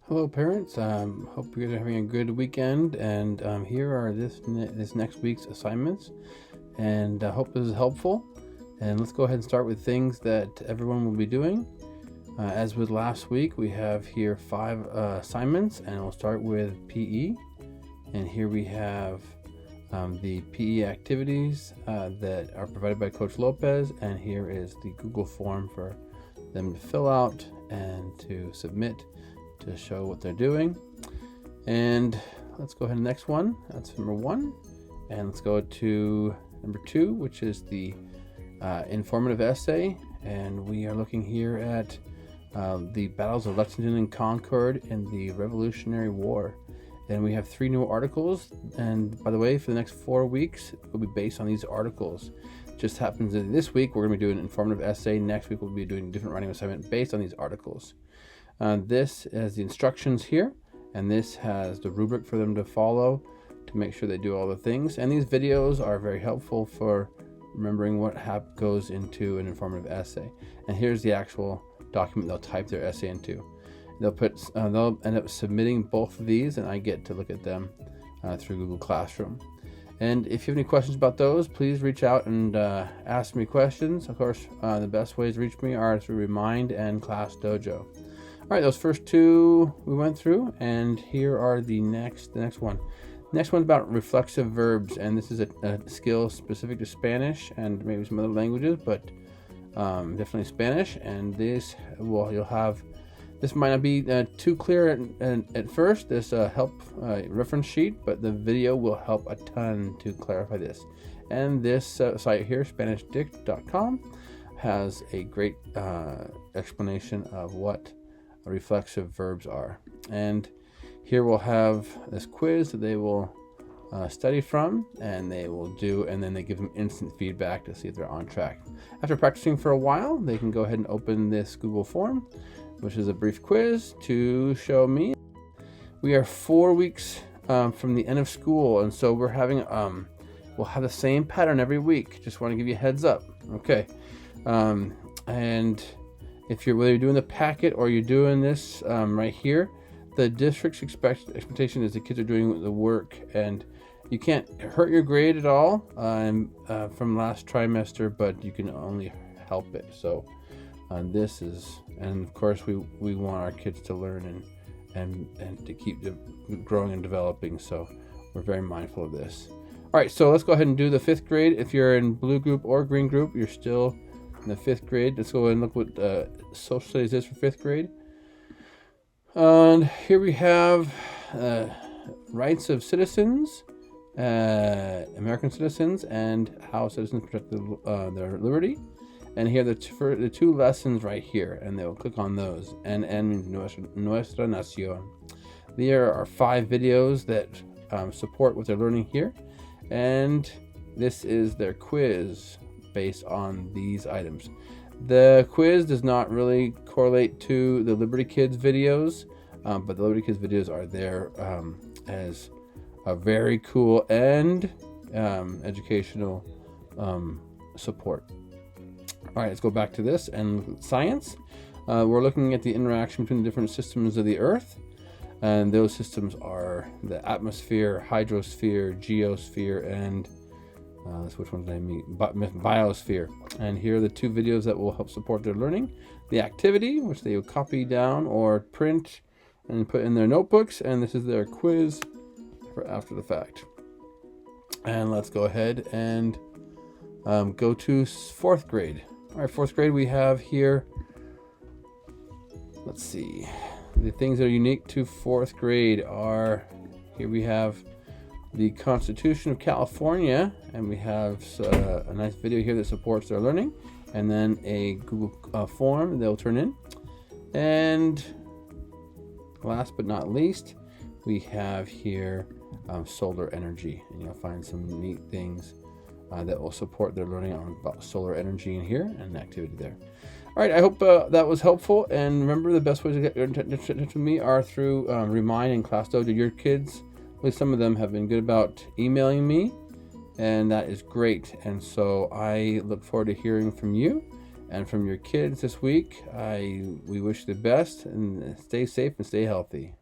Hello, parents. Hope you guys are having a good weekend. And here are this next week's assignments. And I hope this is helpful. And let's go ahead and start with things that everyone will be doing. As with last week, we have here 5 assignments, and we'll start with PE. And here we have the PE activities that are provided by Coach Lopez. And here is the Google form for them to fill out and to submit to show what they're doing. And let's go ahead to the next one. That's number 1. And let's go to number 2, which is the informative essay. And we are looking here at the battles of Lexington and Concord in the Revolutionary War. And we have 3 new articles. And by the way, for the next 4 weeks, it will be based on these articles. Just happens that this week we're going to be doing an informative essay. Next week we'll be doing a different writing assignment based on these articles. This has the instructions here, and this has the rubric for them to follow to make sure they do all the things. And these videos are very helpful for remembering what goes into an informative essay. And here's the actual document they'll type their essay into. They'll end up submitting both of these, and I get to look at them through Google Classroom. And if you have any questions about those, please reach out and ask me questions. Of course, the best ways to reach me are through Remind and Class Dojo. All right, those first 2 we went through, and here are the next one. Next one's about reflexive verbs, and this is a skill specific to Spanish and maybe some other languages, but definitely Spanish. And this might not be too clear at first, this help reference sheet, but the video will help a ton to clarify this. And this site here, SpanishDict.com, has a great explanation of what reflexive verbs are. And here we'll have this quiz that they will study from, and they will do, and then they give them instant feedback to see if they're on track. After practicing for a while, they can go ahead and open this Google form, which is a brief quiz to show me. We are 4 weeks from the end of school, and so we'll have the same pattern every week. Just want to give you a heads up. Okay. And whether you're doing the packet or you're doing this right here, the district's expectation is the kids are doing the work, and you can't hurt your grade at all from last trimester, but you can only help it. So and of course we want our kids to learn and to keep growing and developing, so we're very mindful of this. All right, so let's go ahead and do the 5th grade. If you're in blue group or green group, you're still in the 5th grade. Let's go ahead and look what social studies is for 5th grade. And here we have rights of citizens, American citizens, and how citizens protect their liberty. And here are the 2 lessons right here, and they'll click on those. And means nuestra nación. There are 5 videos that support what they're learning here, and this is their quiz based on these items. The quiz does not really correlate to the Liberty Kids videos, but the Liberty Kids videos are there as a very cool and educational support. All right, let's go back to this and science. We're looking at the interaction between the different systems of the Earth, and those systems are the atmosphere, hydrosphere, geosphere, and which one did I mean? Biosphere. And here are the 2 videos that will help support their learning. The activity, which they will copy down or print and put in their notebooks, and this is their quiz for after the fact. And let's go ahead and go to 4th grade. All right, 4th grade, we have here, let's see, the things that are unique to 4th grade are, here we have the Constitution of California, and we have a nice video here that supports their learning, and then a Google form they'll turn in. And last but not least, we have here solar energy, and you'll find some neat things that will support their learning about solar energy in here and activity there. All right, I hope that was helpful. And remember, the best ways to get in touch with me are through Remind and Class Dojo. Your kids, at least some of them, have been good about emailing me, and that is great. And so I look forward to hearing from you. And from your kids this week, we wish you the best, and stay safe and stay healthy.